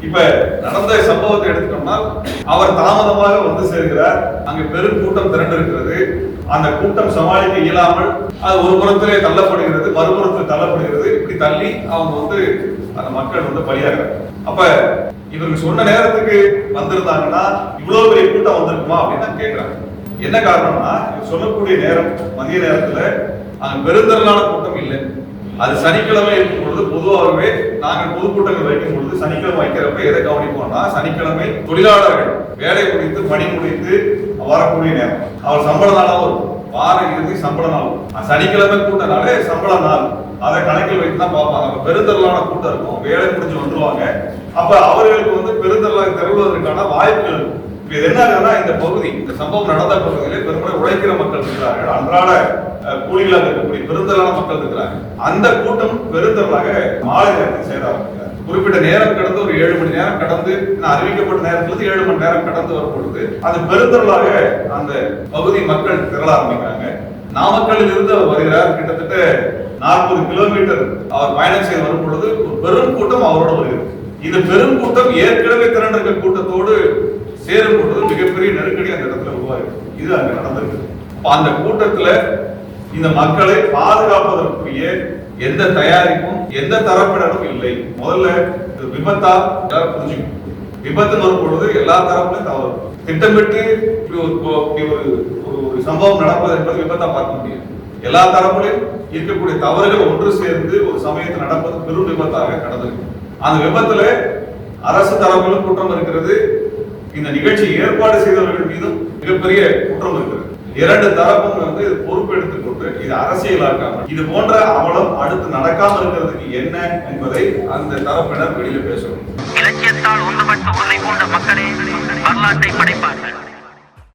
இப்ப நடந்த சம்பவத்தை எடுத்துட்டோம்னா அவர் தாமதமாக வந்து சேர்கிறார். அங்கு பெரும் கூட்டம் திரண்டு இருக்கிறது. அந்த கூட்டம் சமாளிக்க இயலாமல் அது ஒரு புறத்திலே தள்ளப்படுகிறது, மறுபுறத்தில் தள்ளப்படுகிறது. இப்படி தள்ளி அவங்க வந்து அந்த மக்கள் வந்து பலியாகிறாங்க. அப்ப இவருக்கு சொன்ன நேரத்துக்கு வந்திருந்தாங்கன்னா இவ்வளவு பெரிய கூட்டம் வந்திருக்குமா அப்படின்னு கேட்கிறாங்க. என்ன காரணம்னா சொல்லக்கூடிய நேரம் மதிய நேரத்துல அங்க பெருந்திரளான கூட்டம் இல்லை. அது சனிக்கிழமை இருக்கும் பொழுது பொதுவாகவே நாங்கள் பொதுக்கூட்டங்கள் வைக்கும் பொழுது சனிக்கிழமை வைக்கிறப்ப எதை கவனிப்போம்னா சனிக்கிழமை தொழிலாளர்கள் வேலை முடித்து பணி முடித்து வரக்கூடிய நேரம். அவர் சம்பள நாளாக வரும், வார இறுதி சம்பள நாள். சனிக்கிழமை கூட்டனாலே சம்பள நாள் அதை கணக்கில் வைத்து தான் பார்ப்பாங்க. பெருந்திரளான கூட்டம் இருக்கும், வேலை முடிஞ்சு வந்துருவாங்க. அப்ப அவர்களுக்கு வந்து பெருந்திரளாக திரள்வதற்கான வாய்ப்புகள் இருக்கும். இது என்ன இந்த பகுதி, இந்த சம்பவம் நடந்த பகுதியிலே பெருமுறை உழைக்கிற மக்கள் இருக்கிறார்கள், அன்றாட கூலிகளாக இருக்கக்கூடிய பெருந்திரளான மக்கள் இருக்கிறாங்க. அந்த கூட்டம் பெருந்திரளாக மாலை நேரத்தில் சேர ஆரம்பிக்கிறார். குறிப்பிட்ட நேரம் கடந்து ஒரு 7 மணி நேரம் கடந்து அறிவிக்கப்பட்ட நேரத்திலிருந்து 7 மணி நேரம் கடந்து வரும் பொழுது அது பெருந்திரளாக அந்த பகுதி மக்கள் திரள ஆரம்பிக்கிறாங்க. நாமக்கல்லில் இருந்து அவர் வருகிறார். கிட்டத்தட்ட 40 கிலோமீட்டர் அவர் பயணம் செய்து வரும் பொழுது ஒரு பெரும் கூட்டம் அவரோட வருகிறது. இந்த பெரும் கூட்டம் ஏற்கனவே திரண்டிருக்க கூட்டத்தோடு சேரும் பொழுது மிகப்பெரிய நெருக்கடி அந்த இடத்துல உருவாயிருக்கு. இது அங்க நடந்திருக்கு. அந்த கூட்டத்துல இந்த மக்களை பாதுகாப்பதற்குரிய எந்த தயாரிப்பும் எந்த தரப்பினரும் இல்லை. முதல்ல விபத்தா புரிஞ்சுக்கணும். விபத்து வரும் பொழுது எல்லா தரப்புலையும் தவறு. திட்டமிட்டு ஒரு சம்பவம் நடப்பது என்பது விபத்தா பார்க்க முடியாது. எல்லா தரப்புலையும் இருக்கக்கூடிய தவறுகள் ஒன்று சேர்ந்து ஒரு சமயத்தில் நடப்பது பெரும் விபத்தாக கடந்திருக்கு. அந்த விபத்துல அரசு தரப்பிலும் குற்றம் இருக்கிறது, இந்த நிகழ்ச்சி ஏற்பாடு செய்தவர்கள் மீதும் மிகப்பெரிய குற்றம் இருக்கிறது. 2 தரப்பும் வந்து பொறுப்பு எடுத்துக்கொண்டு இது அரசியலாக்காமல் இது போன்ற அவலம் அடுத்து நடக்காமல் இருக்கிறதுக்கு என்ன என்பதை அந்த தரப்பினர் வெளியில பேசணும். இலக்கியத்தால் ஒன்றுபட்டு உன்னை போன்ற மக்களே வரலாற்றை படைப்பார்கள்.